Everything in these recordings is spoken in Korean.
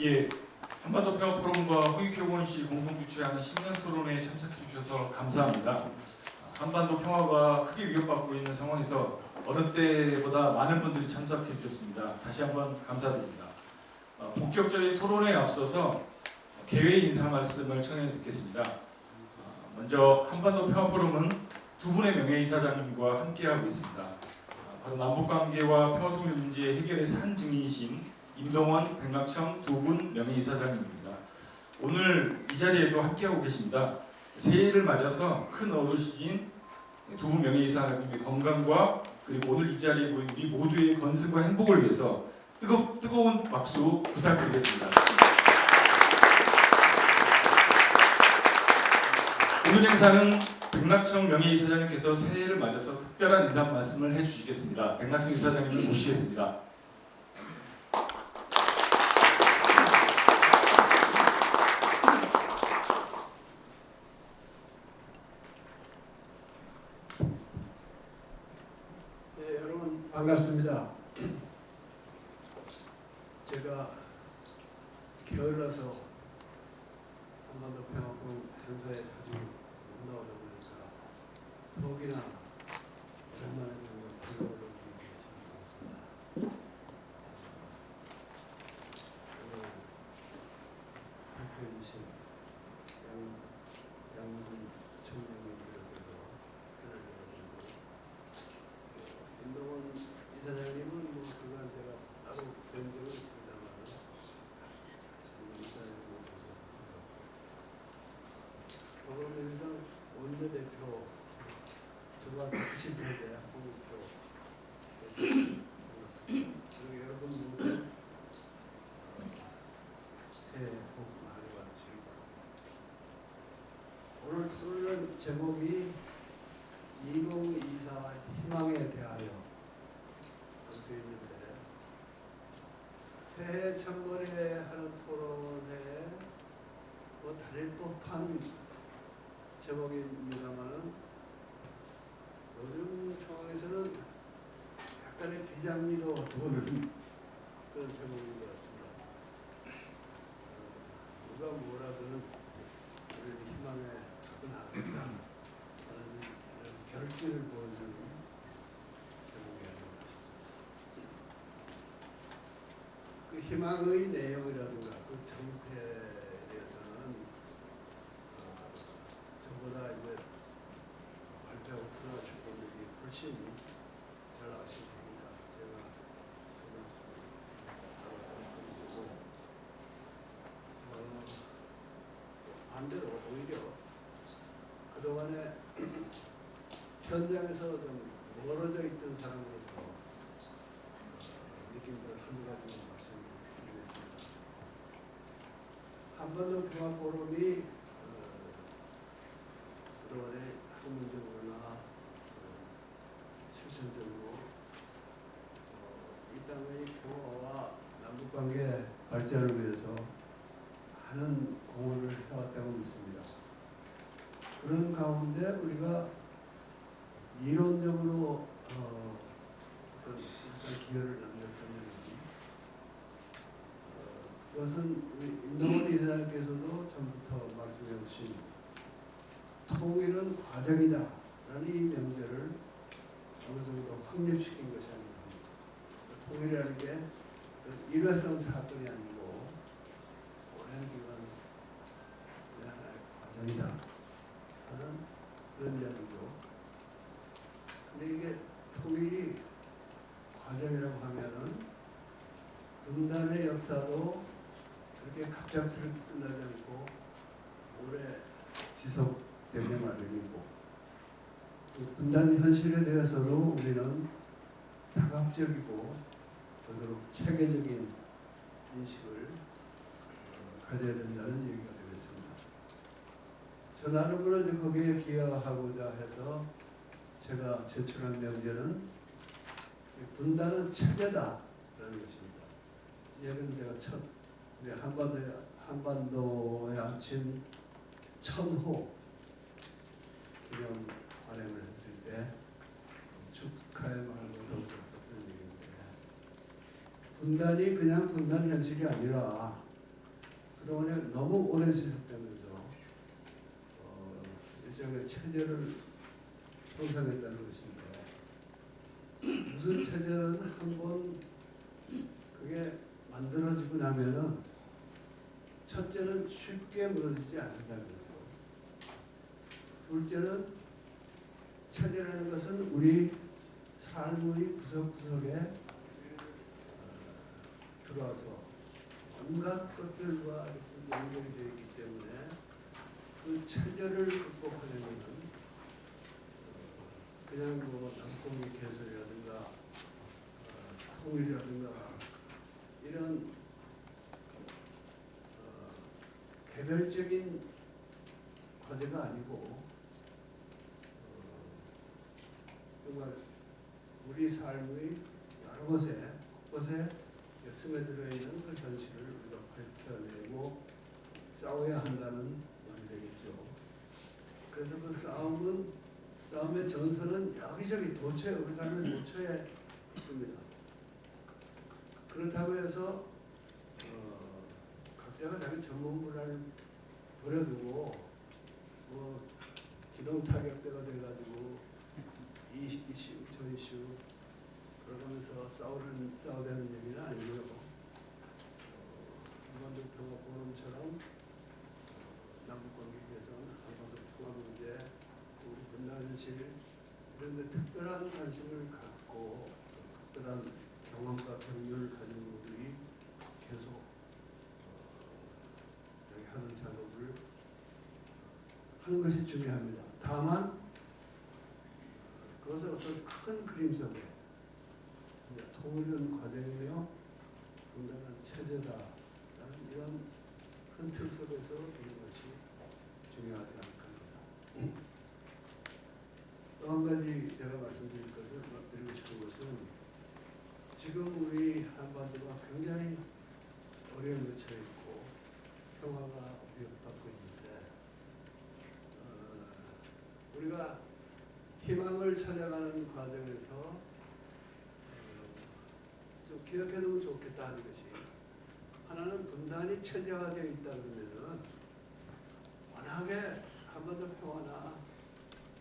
예, 한반도 평화포럼과 홍익회공원시 공동 주최하는 신년 토론회에 참석해 주셔서 감사합니다. 한반도 평화가 크게 위협받고 있는 상황에서 어느 때보다 많은 분들이 참석해 주셨습니다. 다시 한번 감사드립니다. 본격적인 토론회에 앞서서 개회 인사 말씀을 청해 듣겠습니다. 먼저 한반도 평화포럼은 두 분의 명예이사장님과 함께하고 있습니다. 바로 남북관계와 평화통일 문제 해결의 산 증인이신 임동원, 백낙청 두 분 명예이사장님입니다. 오늘 이 자리에도 함께하고 계십니다. 새해를 맞아서 큰 어르신 두 분 명예이사장님의 건강과 그리고 오늘 이 자리에 모인 우리 모두의 건승과 행복을 위해서 뜨거운 박수 부탁드리겠습니다. 오늘 행사는 백낙청 명예이사장님께서 새해를 맞아서 특별한 인사 말씀을 해주시겠습니다. 백낙청 이사장님을 모시겠습니다. 네, 여러분 반갑습니다. 제가 게을러서 한반도 평화포럼 행사에 자주 못 나오다 보니까 더욱이나 오랜만에 반가움을 느끼기 시작했습니다. 오늘 발표해 주신 양문 청장님 비롯해서 패널 여러분들, 임동원 이사장님은 뭐 그간 제가 따로 뵌 적은 있습니다만 이사장님 모셔서 더불어민주당 원내대표 저와 같이 대대 홍익표 반갑습니다. 그리고 여러분 모두 새해 복 많이 받으시기 바랍니다. 오늘 토론 제목이 2024 희망에 대하여 되어 있는데, 새해 첫번에 하는 토론에 뭐 다를 법한 제목입니다만은 요즘 상황에서는 약간의 비장미도 도는 그런 제목인 것 같습니다. 누가 뭐라든 우리를 희망에 갖고 나가겠다 하는 결실을 보여주는 제목이 아닌가 싶습니다. 그 희망의 내용이라든가 그 정세에 대해서는 저보다 이제 발표하고 들어가실 분들이 훨씬 잘 아실 테니까 제가 그 말씀을 드리고, 반대로 오히려 그동안에 현장에서 좀 멀어져 있던 사람으로서 느낌들 한 가지 말씀드리겠습니다. 한반도 평화포럼이 그동안에 학문적으로나 실천적으로 이 땅의 평화와 남북관계 발전을 위해서 많은 공헌을 해왔다고 믿습니다. 그런 가운데 우리가 이론적으로 어떤 기여를 남겼다는지, 그것은 우리 임동원 이사장께서도 전부터 말씀해 주신 통일은 과정이다라는 이 명제를 어느 정도 확립시킨 것이 아닌가 합니다. 통일이라는 게 일회성 사건이 아니고 오랜 기간 하나의 과정이다 하는 그런 이야기죠. 근데 이게 통일이 과정이라고 하면은 분단의 역사도 그렇게 갑작스럽게 끝나지 않고 오래 지속되는 마련이고, 그 분단 현실에 대해서도 우리는 다각적이고 더더욱 체계적인 인식을 가져야 된다는 얘기가 되겠습니다. 저 나름으로 이제 거기에 기여하고자 해서 제가 제출한 명제는 분단은 체계다라는 것입니다. 예는 제가 첫 우리 한반도의 아침 천호 기념 발행을 했을 때 축하의 말로 더불었던 얘기인데, 분단이 그냥 분단 현실이 아니라 그동안에 너무 오래 지속되면서 일종의 체제를 형성했다는 것인데 무슨 체제는 한번 그게 만들어지고 나면은 첫째는 쉽게 무너지지 않는다는 거죠. 둘째는 체제라는 것은 우리 삶의 구석구석에 들어와서 온갖 것들과 연결이 되어 있기 때문에 그 체제를 극복하려면 그냥 뭐 남북미 개설이라든가 통일이라든가 이런 개별적인 과제가 아니고 정말 우리 삶의 여러 곳에 곳곳에 스며들어 있는 그 현실을 우리가 밝혀내고 싸워야 한다는 말이 되겠죠. 그래서 그 싸움의 전선은 여기저기 도처에 우리 삶의 도처에 있습니다. 그렇다고 해서 각자가 자기 전문 분야를 버려두고 뭐 기동 타격대가 돼가지고 이 이슈 저 이슈 그러면서 싸우자는 얘기는 아니고요. 한반도 평화 포럼처럼 남북관계 개선, 한반도 통합 문제, 우리 분단실 이런 데 특별한 관심을 갖고 특별한 경험과 경륜을 가진 분들이 계속 여기 하는 작업을 하는 것이 중요합니다. 다만 그것을 어떤 큰 그림 속에 통일은 과정이며 분단은 체제다라는 이런 큰 틀 속에서 이런 것이 중요하지 않을까. 또 한 가지 제가 드리고 싶은 것은 지금 우리 한반도가 굉장히 어려움에 처해 있고 평화가 위협받고 있는데 우리가 희망을 찾아가는 과정에서 좀 기억해두면 좋겠다 하는 것이 하나는 분단이 체제화되어 있다 그러면은 워낙에 한반도 평화나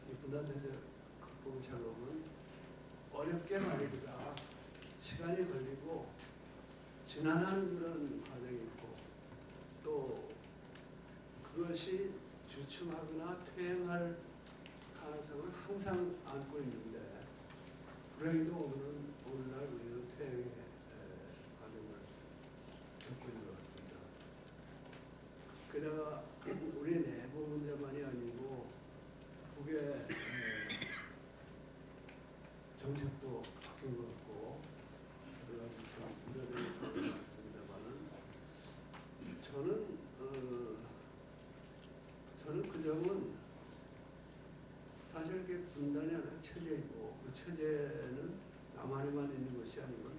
이 분단 체제 극복 작업은 어렵게 말입니다. 시간이 걸리고 지난한 그런 과정이 있고 또 그것이 주춤하거나 퇴행할 가능성을 항상 안고 있는데 불행히도 오늘날 우리는 퇴행의 과정을 겪고 있는 것 같습니다. 게다가 우리 내부 문제만이 아니고 북의 정책도 바뀐 것 같고 여러 가지 참 우려되는 상황이 있습니다만은 저는 그 점은 사실 그게 분단이 아니라 체제이고 그 체제는 남한에만 있는 것이 아니고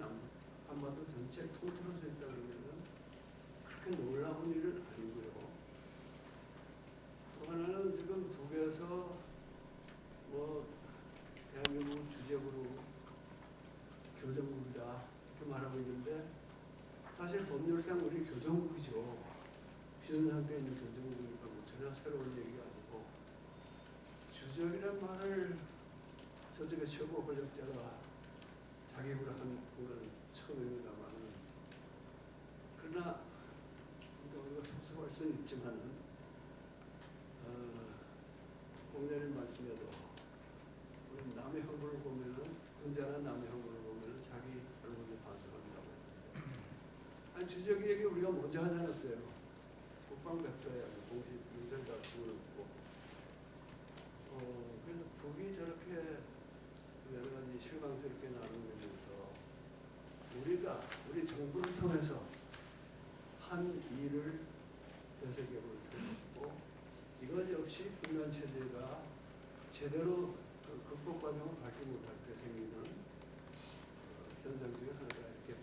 한반도 전체에 통틀어 서 있다 그러면 그렇게 놀라운 일은 아니고요. 또 하나는 지금 북에서 뭐 대한민국 주적으로 교정국이다 이렇게 말하고 있는데 사실 법률상 우리 교정국이죠. 비전 상태에 있는 교정국이니까 뭐 전혀 새로운 얘기가 아니고 주적이란 말을 저쪽에 최고 권력자가 자격으로 한 건 처음입니다만은 그러나 우리가 섭섭할 수는 있지만은 공자님 말씀에도 우리 남의 형벌을 보면은 언제나 남의 형벌을 보면은 자기 얼굴에 반성한다고 했는데 아니 주적 얘기 우리가 먼저 하지 않았어요. 국방백서야 공식 문제가 주어졌고 그래서 북이 저렇게 여러 가지 실망스럽게 나누면서 우리 정부를 통해서 한 일을 되새겨볼 필요가 있고 이것 역시 분단 체제가 제대로 극복 과정을 밟지 못할 때 생기는 현상 중에 하나가 이렇게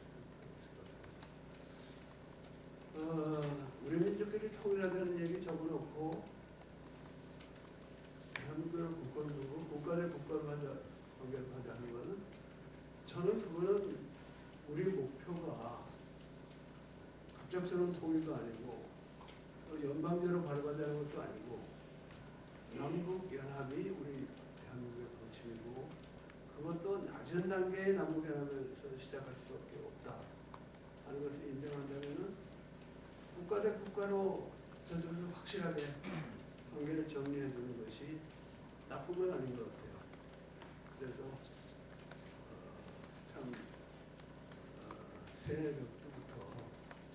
우리 민족끼리 통일하자는 얘기 적어놓고 대한민국을 국가를 두고 국가 대 국가를 연결하자는 것은 저는 그거는 우리 목표가 갑작스러운 통일도 아니고 또 연방제로 발효되는 것도 아니고 남북 연합이 우리 대한민국의 방침이고 그것도 낮은 단계의 남북 연합에서 시작할 수밖에 없다 하는 것을 인정한다면은 국가 대 국가로 저쪽에서 확실하게 관계를 정리해 주는 것이 나쁜 건 아닌 것 같아요. 그래서 참 새해 벽부터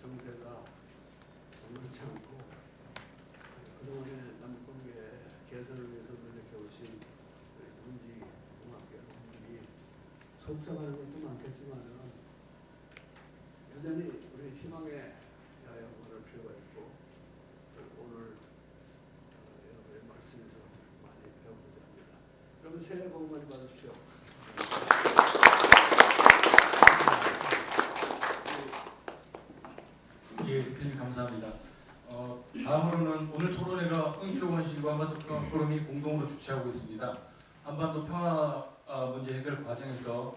정세가 만만치 않고 그동안에 남북관계 개선을 위해서 노력해오신 문지 고맙게 여러분들이 속상하는 것도 많겠지만은 여전히 우리 희망의 야영을 필요가 있고 오늘 여러분의 말씀에서 많이 배우고자 합니다. 여러분 새해 복 많이 받으십시오. 예, 대표님 감사합니다. 다음으로는 오늘 토론회가 홍익표 원실과 한반도 평화 포럼이 공동으로 주최하고 있습니다. 한반도 평화 문제 해결 과정에서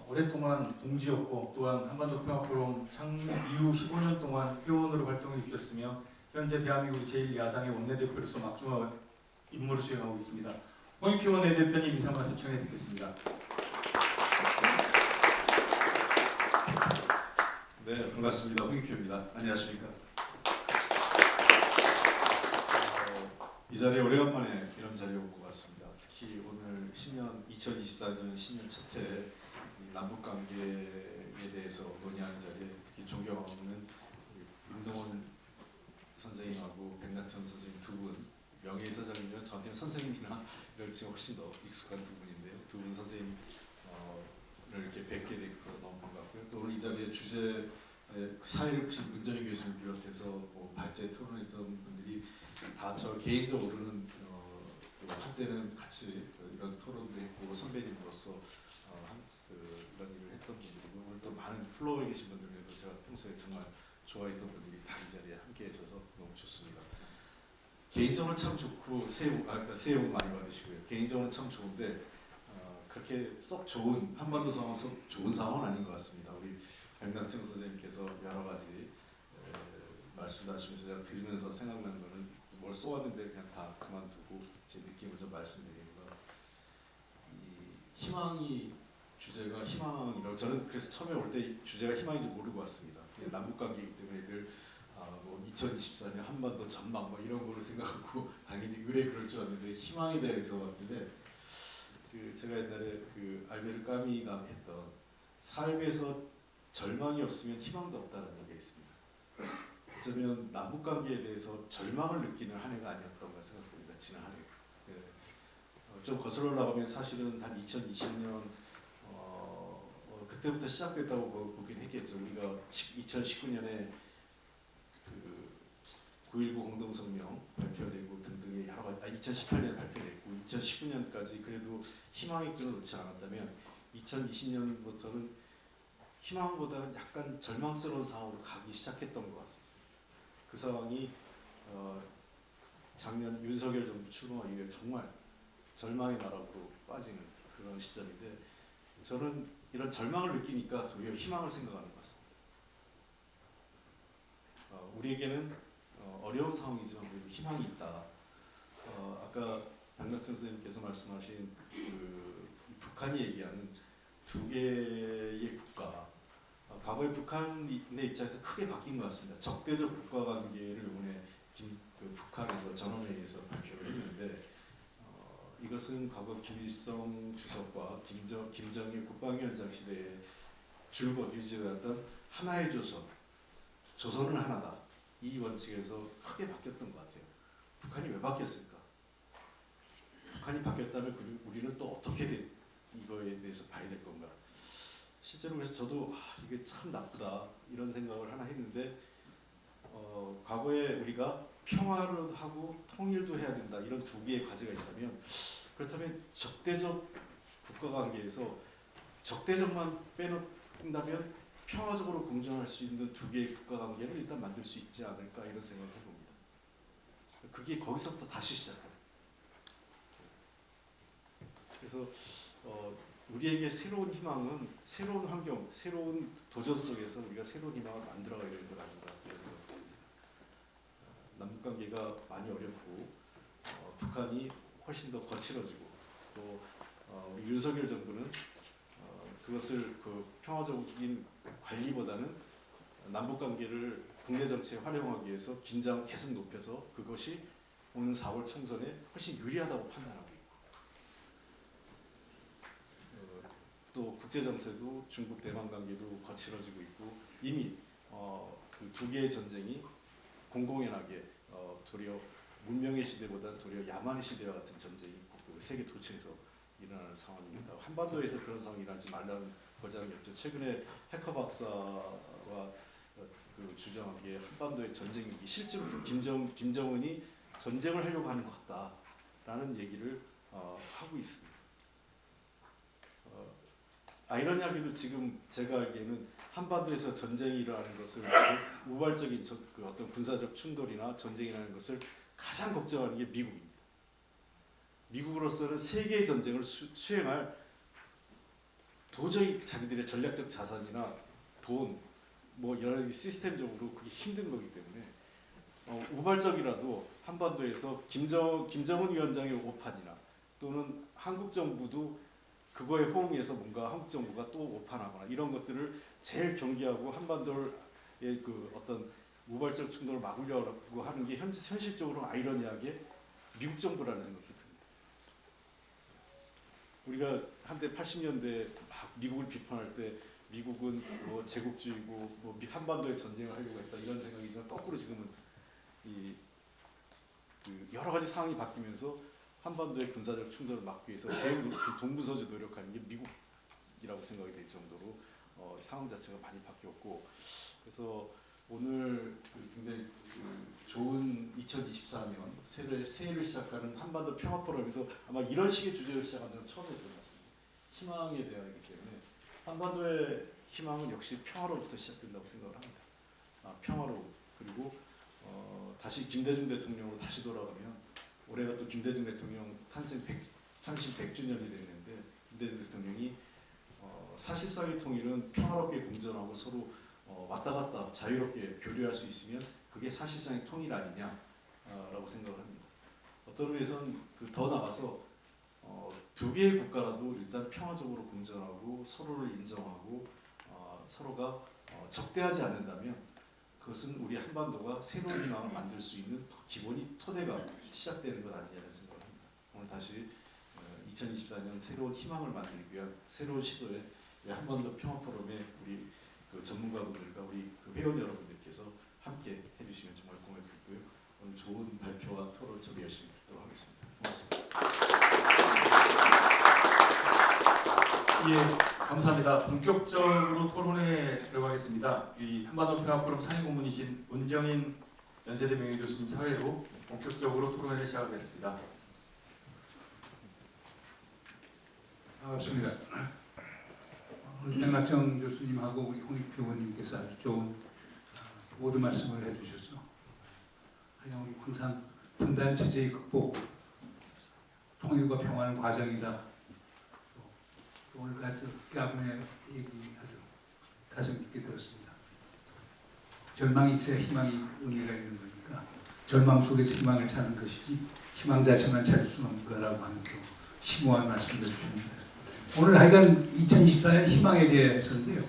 오랫동안 동지였고 또한 한반도 평화 포럼 창립 이후 15년 동안 회원으로 활동해 주셨으며 현재 대한민국 제1야당의 원내대표로서 막중한 임무를 수행하고 있습니다. 홍익표 원내대표님 인사 말씀 청해 듣겠습니다. 네, 반갑습니다. 홍익표입니다. 안녕하십니까? 이 자리에 오래간만에 이런 자리에 온 것 같습니다. 특히 오늘 2024년 신년 첫해 남북 관계에 대해서 논의하는 자리에 특히 존경하는 윤동원 선생님하고 백낙천 선생님 두 분, 명예이사장이면 저한테는 선생님이나 이럴 지금 훨씬 더 익숙한 두 분인데요. 두 분 선생님 이렇게 뵙게 돼서 너무 반갑고요. 또 오늘 이 자리에 주제 사회를 보신 문정희 교수님 비롯해서 발제 토론했던 분들이 다 저 개인적으로는 한때는 같이 이런 토론도 했고 선배님으로서 이런 일을 했던 분들이고 오늘 또 많은 플로어에 계신 분들도 제가 평소에 정말 좋아했던 분들이 다 이 자리에 함께 해줘서 너무 좋습니다. 개인적으로 참 좋고 새해 복 많이 받으시고요. 개인적으로 참 좋은데 그렇게 썩 좋은 한반도 상황 썩 좋은 상황은 아닌 것 같습니다. 우리 백낙천 선생님께서 여러 가지 말씀하시면서 제가 들으면서 생각나는 거는 뭘 쏘았는데 그냥 다 그만두고 제 느낌을 좀 말씀드립니다. 이 희망이 주제가 희망이라고 저는 그래서 처음에 올 때 주제가 희망인지 모르고 왔습니다. 남북관계이기 때문에 늘 2024년 한반도 전망 뭐 이런 거를 생각하고 당연히 의뢰 그럴 줄 알았는데 희망에 대해서 왔는데 제가 옛날에 알베르 까미가 했던 삶에서 절망이 없으면 희망도 없다는 얘기가 있습니다. 어쩌면 남북 관계에 대해서 절망을 느끼는 한 해가 아니었던가 생각합니다. 지난 한 해. 좀 거슬러 올라가면 사실은 한 2020년 그때부터 시작됐다고 보긴 했겠죠. 우리가 2019년에 9.19 공동성명 발표되고 등등의 여러 가지 2018년에 발표됐고 2019년까지 그래도 희망의 끈을 놓지 않았다면 2020년부터는 희망보다는 약간 절망스러운 상황으로 가기 시작했던 것 같습니다. 그 상황이 작년 윤석열 정부 출범한 이후에 정말 절망의 나라로 빠지는 그런 시점인데 저는 이런 절망을 느끼니까 도리어 희망을 생각하는 것 같습니다. 우리에게는 어려운 상황이지만 그래도 희망이 있다. 아까 백낙천 선생님께서 말씀하신 북한이 얘기하는 두 개의 국가 과거에 북한의 입장에서 크게 바뀐 것 같습니다. 적대적 국가관계를 이번에 북한에서 전원회의에서 발표를 했는데 이것은 과거 김일성 주석과 김정일 국방위원장 시대에 줄곧 유지되었던 하나의 조선, 조선은 하나다. 이 원칙에서 크게 바뀌었던 것 같아요. 북한이 왜 바뀌었을까? 북한이 바뀌었다면 우리는 또 어떻게 이거에 대해서 봐야 될 건가? 실제로 그래서 저도 이게 참 나쁘다 이런 생각을 하나 했는데 과거에 우리가 평화를 하고 통일도 해야 된다 이런 두 개의 과제가 있다면 그렇다면 적대적 국가관계에서 적대적만 빼놓는다면 평화적으로 공존할 수 있는 두 개의 국가관계를 일단 만들 수 있지 않을까 이런 생각을 해봅니다. 그게 거기서부터 다시 시작해요. 그래서 우리에게 새로운 희망은 새로운 환경, 새로운 도전 속에서 우리가 새로운 희망을 만들어가야 되는 것 아닌가 그래서 전쟁보다 많이 어렵고 북한이 훨씬 더 거칠어지고 또 우리 윤석열 정부는 그것을 그 평화적인 관리보다는 남북 관계를 국내 정치에 활용하기 위해서 긴장 계속 높여서 그것이 오는 4월 총선에 훨씬 유리하다고 판단하고 있고 또 국제 정세도 중국 대만 관계도 거칠어지고 있고 이미 그 두 개의 전쟁이 공공연하게 도리어 문명의 시대보다 도리어 야만의 시대와 같은 전쟁이 그 세계 도처에서 일어나는 상황입니다. 한반도에서 그런 상황이 일어나지 말라는 보장이 없죠. 최근에 해커 박사와 그 주장하기에 한반도의 전쟁이 실제로 김정은이 전쟁을 하려고 하는 것 같다라는 얘기를 하고 있습니다. 아이러니하게도 지금 제가 알기에는 한반도에서 전쟁이 일어나는 것을 우발적인 그 어떤 군사적 충돌이나 전쟁이라는 것을 가장 걱정하는 게 미국입니다. 미국으로서는 세계의 전쟁을 수행할 도저히 자기들의 전략적 자산이나 돈, 뭐 여러 가지 시스템적으로 그게 힘든 거기 때문에 우발적이라도 한반도에서 김정은 위원장의 오판이나 또는 한국 정부도 그거에 호응해서 뭔가 한국 정부가 또 오판하거나 이런 것들을 제일 경계하고 한반도의 그 어떤 우발적 충돌을 막으려고 하는 게 현실적으로 아이러니하게 미국 정부라는 생각이 듭니다. 우리가 한때 80년대 막 미국을 비판할 때 미국은 뭐 제국주의고 뭐 한반도에 전쟁을 하려고 했다 이런 생각이지만 거꾸로 지금은 그 여러 가지 상황이 바뀌면서 한반도의 군사적 충돌을 막기 위해서 제일 동부서주 노력하는 게 미국이라고 생각이 될 정도로 상황 자체가 많이 바뀌었고 그래서 오늘 굉장히 좋은 2024년 새해를 시작하는 한반도 평화 포럼에서 아마 이런 식의 주제를 시작한 적은 처음인 것 같습니다. 희망에 대하기 때문에 한반도의 희망은 역시 평화로부터 시작된다고 생각을 합니다. 평화로 그리고 다시 김대중 대통령으로 다시 돌아가면 올해가 또 김대중 대통령 탄생 100주년이 됐는데 김대중 대통령이 사실상의 통일은 평화롭게 공존하고 서로 왔다 갔다 자유롭게 교류할 수 있으면 그게 사실상의 통일 아니냐라고 생각을 합니다. 어떤 의미에서는 더 나가서 두 개의 국가라도 일단 평화적으로 공존하고 서로를 인정하고 서로가 적대하지 않는다면 그것은 우리 한반도가 새로운 희망을 만들 수 있는 기본이 토대가 시작되는 것 아니냐는 생각을 합니다. 오늘 다시 2024년 새로운 희망을 만들기 위한 새로운 시도에 한반도 평화 포럼에 우리 그 전문가분들과 우리 그 회원 여러분들께서 함께 해주시면 정말 고맙겠고요. 오늘 좋은 발표와 토론 저도 열심히 듣도록 하겠습니다. 고맙습니다. 예, 감사합니다. 본격적으로 토론에 들어가겠습니다. 이 한반도 평화 포럼 상임고문이신 문경인 연세대 명예교수님 사회로 본격적으로 토론을 시작하겠습니다. 반갑습니다. 오늘 백낙정 교수님하고 우리 홍익표 의원님께서 아주 좋은 모든 말씀을 해주셔서 그냥 우리 항상 분단 체제의 극복, 통일과 평화는 과정이다. 또 오늘 같은 가문의 얘기 아주 가슴 깊게 들었습니다. 절망이 있어야 희망이 의미가 있는 거니까 절망 속에서 희망을 찾는 것이지 희망 자체만 찾을 수는 없는 거라고 하는 또 심오한 말씀을 주십니다. 오늘 하여간 2024년 희망에 대해서인데요.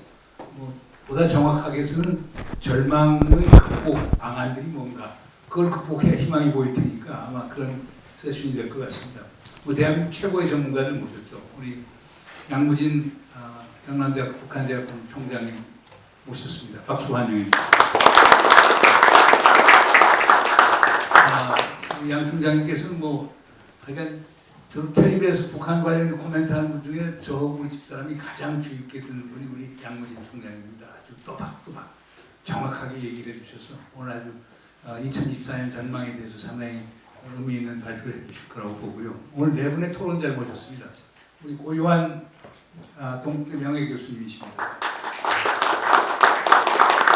보다 정확하게서는 절망의 극복 방안들이 뭔가 그걸 극복해야 희망이 보일 테니까 아마 그런 세션이 될 것 같습니다. 대한민국 최고의 전문가들 모셨죠. 우리 양무진 경남대학 북한대학원 총장님 모셨습니다. 박수 환영입니다. 우리 양 총장님께서는 하여간 저도 텔레비에서 북한 관련 코멘트하는 분 중에 저 우리 집사람이 가장 주의 깊게 듣는 분이 우리 양무진 총장입니다. 아주 또박또박 정확하게 얘기를 해주셔서 오늘 아주 2024년 전망에 대해서 상당히 의미 있는 발표를 해주실 거라고 보고요. 오늘 네 분의 토론자를 모셨습니다. 우리 고요한 명예교수님이십니다.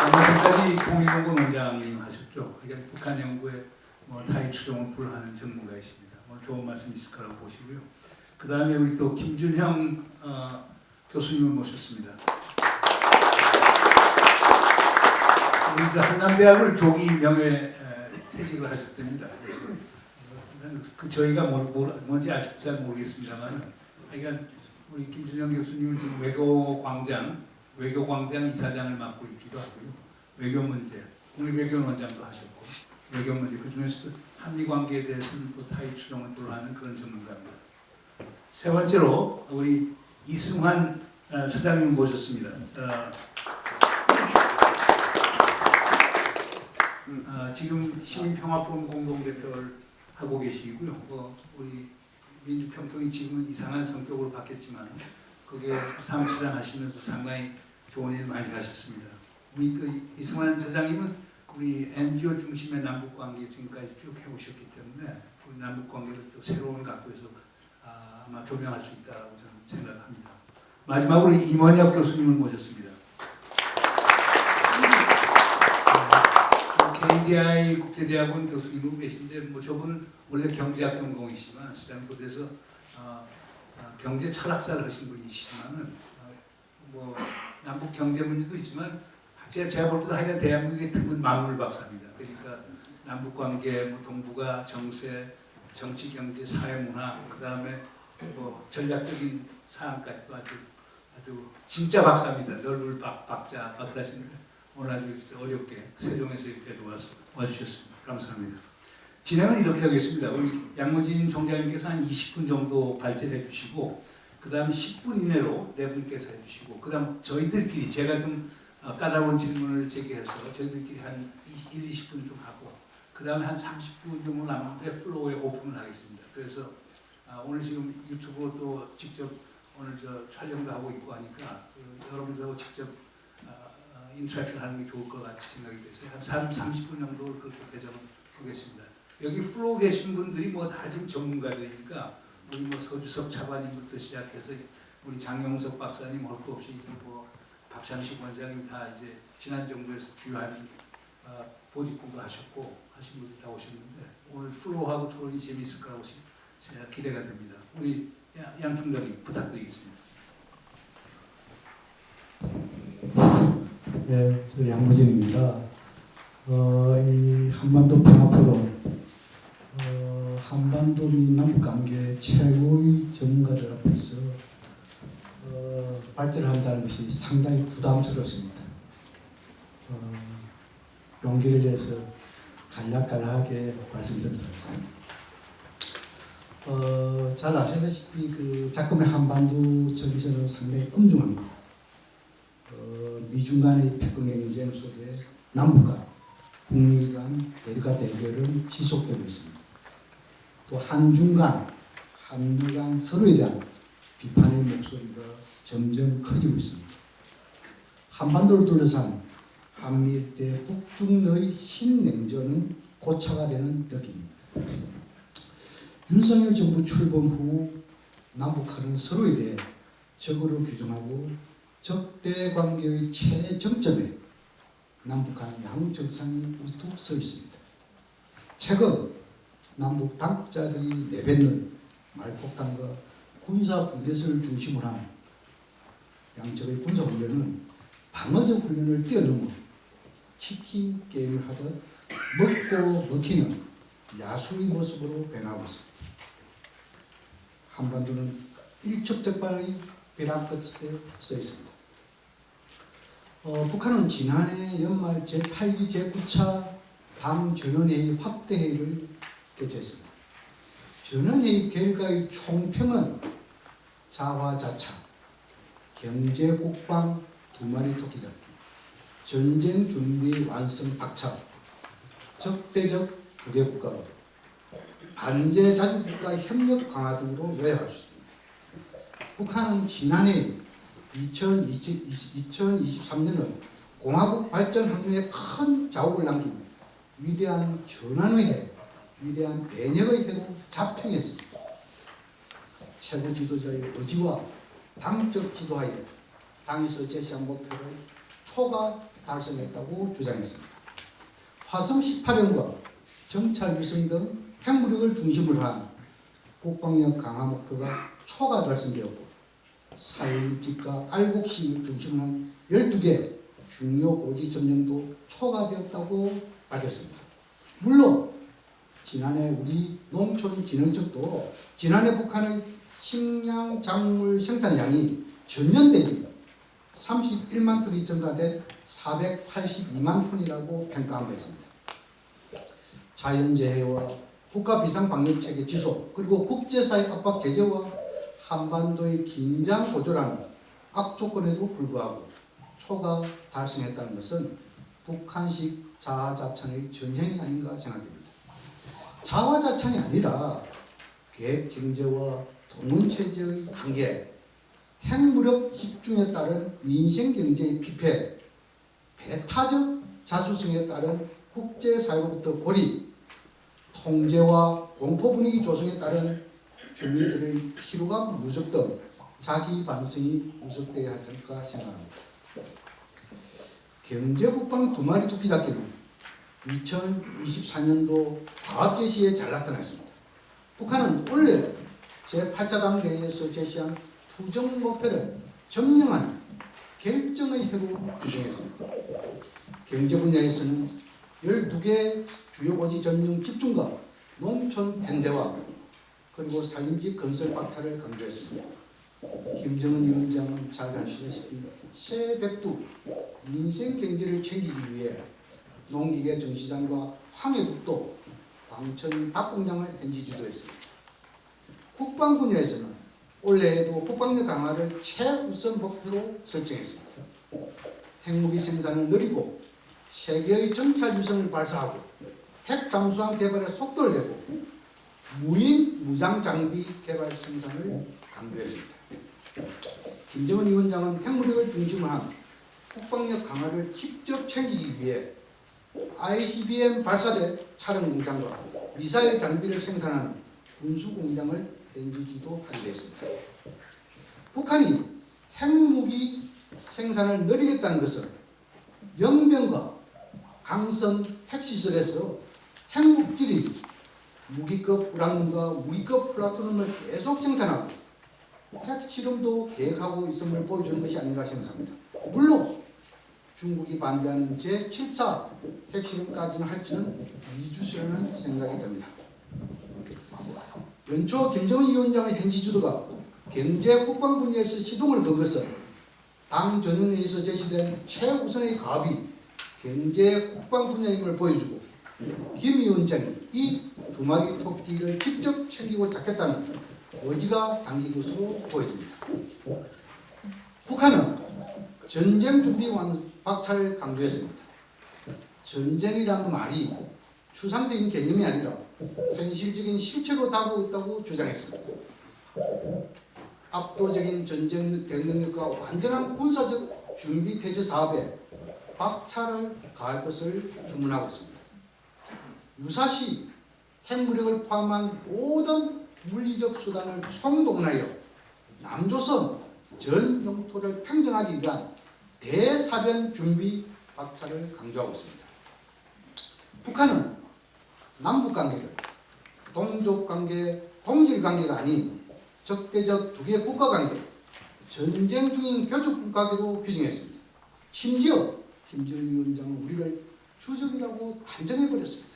오늘 전까지 통일연구원 원장님 하셨죠. 그러니까 북한 연구에 타의 추종을 불하는 전문가이십니다. 오늘 좋은 말씀 있을 거라고 보시고요. 그 다음에 우리 또 김준형 교수님을 모셨습니다. 우리 한남대학을 조기 명예 퇴직을 하셨답니다. 그 저희가 뭔지 아직도 잘 모르겠습니다만, 하여간 우리 김준영 교수님은 지금 외교광장 이사장을 맡고 있기도 하고요. 외교 문제, 국립외교원장도 하셨고, 외교 문제 그 중에서도 한미 관계에 대해서는 또 타의 추종을 또 하는 그런 전문가입니다. 세 번째로 우리 이승환 소장님 모셨습니다. 지금 시민평화포럼 공동대표를 하고 계시고요. 우리 민주평통이 지금은 이상한 성격으로 바뀌었지만 그게 사무실장 하시면서 상당히 좋은 일 많이 하셨습니다. 우리 또 이승환 소장님은 우리 NGO 중심의 남북관계 지금까지 쭉 해오셨기 때문에 우리 남북관계를 또 새로운 각도에서 아마 조명할 수 있다고 저는 생각합니다. 마지막으로 임원혁 교수님을 모셨습니다. KDI 국제대학원 교수님으로 계신데 저분은 원래 경제학 전공이시지만 스탠포드에서 경제 철학사를 하신 분이시지만은 남북 경제 문제도 있지만 제가 볼 때도 하여간 대한민국의 드문 만물 박사입니다. 그러니까 남북 관계, 동북아 정세, 정치, 경제, 사회, 문화, 그 다음에 전략적인 사안까지도 아주 진짜 박사입니다. 널물 박사신데 오늘 아주 어렵게 세종에서 이렇게 와주셨습니다. 감사합니다. 진행은 이렇게 하겠습니다. 우리 양무진 총장님께서 한 20분 정도 발제해 주시고 그 다음 10분 이내로 네 분께서 해주시고 그 다음 저희들끼리 제가 좀 까다로운 질문을 제기해서 저희들끼리 한 20분 좀 하고 그 다음에 한 30분 정도 남는데 플로어에 오픈을 하겠습니다. 그래서 오늘 지금 유튜브도 직접 오늘 촬영도 하고 있고 하니까 여러분들하고 직접 인터랙션 하는 게 좋을 것 같이 생각이 돼서 한 30분 정도 그렇게 배정을 하겠습니다. 여기 플로어 계신 분들이 다 지금 전문가들이니까 우리 서주석 차관님부터 시작해서 우리 장영석 박사님 할 것 없이 박찬식 원장님 다 이제 지난 정부에서 주요한 보직국도 하셨고 하신 분들 다 오셨는데 오늘 플로어하고 토론이 재미있을 거라고 제가 기대가 됩니다. 우리 양 총장님 부탁드리겠습니다. 네, 저 양무진입니다. 이 한반도 평화포럼 한반도 및 남북관계 최고의 전문가들 앞에서 발제를 한다는 것이 상당히 부담스럽습니다. 용기를 내서 간략간략하게 말씀드립니다. 잘 아시다시피 그 작금의 한반도 정세는 상당히 엄중합니다. 미중 간의 백경 경쟁 속에 남북 간, 북미 간 대립과 대결은 지속되고 있습니다. 또 한중 간, 한미 간 서로에 대한 비판의 목소리가 점점 커지고 있습니다. 한반도를 둘러싼 한미 일대 북중의 신냉전은 고차가 되는 느낌입니다. 윤석열 정부 출범 후 남북한은 서로에 대해 적으로 규정하고 적대 관계의 최정점에 남북한 양 정상이 우뚝 서 있습니다. 최근 남북 당국자들이 내뱉는 말폭탄과 군사 분계선을 중심으로 한 양측의 군사 훈련은 방어적 훈련을 뛰어넘어 치킨 게임을 하듯 먹고 먹히는 야수의 모습으로 변하고 있습니다. 한반도는 일촉즉발의 벼랑 끝에 서 있습니다. 북한은 지난해 연말 제8기 제9차 당전원회의 확대회의를 개최했습니다. 전원회의 결과의 총평은 자화자차, 경제, 국방 두 마리 토끼 잡기, 전쟁 준비 완성 박차, 적대적 두개 국가로, 반제 자주국가 협력 강화 등으로 요약할 수 있습니다. 북한은 지난해 2023년을 공화국 발전 항로에 큰 자국을 남긴 위대한 전환의 해, 위대한 배역의 해로 자평했습니다. 최고 지도자의 의지와 당적 지도하에 당에서 제시한 목표를 초과 달성했다고 주장했습니다. 화성 18형과 정찰 위성 등 핵무력을 중심으로 한 국방력 강화 목표가 초과 달성되었고 사회입직과 알곡심을 중심으로 한 12개 중요 고지 점령도 초과되었다고 밝혔습니다. 물론 지난해 우리 농촌진흥청도 지난해 북한의 식량 작물 생산량이 전년 대비 31만 톤이 증가돼 482만 톤이라고 평가한 것입니다. 자연재해와 국가 비상방역체계 지속 그리고 국제사회 압박 제재와 한반도의 긴장 고조라는 악조건에도 불구하고 초가 달성했다는 것은 북한식 자화자찬의 전형이 아닌가 생각됩니다. 자화자찬이 아니라 계획경제와 동원체제의 한계, 핵무력 집중에 따른 민생경제의 피폐, 배타적 자주성에 따른 국제사회로부터 고립, 통제와 공포 분위기 조성에 따른 주민들의 피로감 누적 등 자기 반성이 누적되어야 하지 않을까 생각합니다. 경제국방 두 마리 토끼 잡기는 2024년도 과학제시에 잘 나타났습니다. 북한은 원래 제8차 대회에서 제시한 투정 목표를 점령하는 결정의 해로 규정했습니다. 경제 분야에서는 12개 주요 고지 전용 집중과 농촌 현대화 그리고 산림지 건설 박차를 강조했습니다. 김정은 위원장은 잘 아시다시피 새 백두 민생 경제를 챙기기 위해 농기계 정시장과 황해북도 광천 닭공장을 현지 주도했습니다. 국방 분야에서는 올해에도 국방력 강화를 최우선 목표로 설정했습니다. 핵무기 생산을 늘리고 세계의 정찰 위성을 발사하고 핵 잠수함 개발에 속도를 내고 무인 무장 장비 개발 생산을 강조했습니다. 김정은 위원장은 핵무력을 중심으로 한 국방력 강화를 직접 챙기기 위해 ICBM 발사대 촬영 공장과 미사일 장비를 생산하는 군수 공장을 현지 지도하게 되었습니다. 북한이 핵무기 생산을 늘리겠다는 것은 영변과 강선 핵시설에서 핵물질이 무기급 우라늄과 무기급 플라토늄을 계속 생산하고 핵실험도 계획하고 있음을 보여주는 것이 아닌가 생각합니다. 물론 중국이 반대하는 제7차 핵실험까지는 할지는 미주시라는 생각이 듭니다. 연초 김정은 위원장의 현지 주도가 경제 국방 분야에서 시동을 건 것은 당 전원회의에서 제시된 최우선의 가업이 경제 국방 분야임을 보여주고 김 위원장이 이 두 마리 토끼를 직접 챙기고 잡겠다는 의지가 담긴 것으로 보여집니다. 북한은 전쟁 준비 박차를 강조했습니다. 전쟁이라는 말이 추상적인 개념이 아니라 현실적인 실체로 다가오고 있다고 주장했습니다. 압도적인 전쟁 대응력과 완전한 군사적 준비 태세 사업에 박차를 가할 것을 주문하고 있습니다. 유사시 핵무력을 포함한 모든 물리적 수단을 총동원하여 남조선 전 영토를 평정하기 위한 대사변 준비 박차를 강조하고 있습니다. 북한은 남북관계를 동족관계, 동질관계가 아닌 적대적 두 개 국가관계, 전쟁 중인 교축국가계로 규정했습니다. 심지어 김정은 위원장은 우리를 주적이라고 단정해버렸습니다.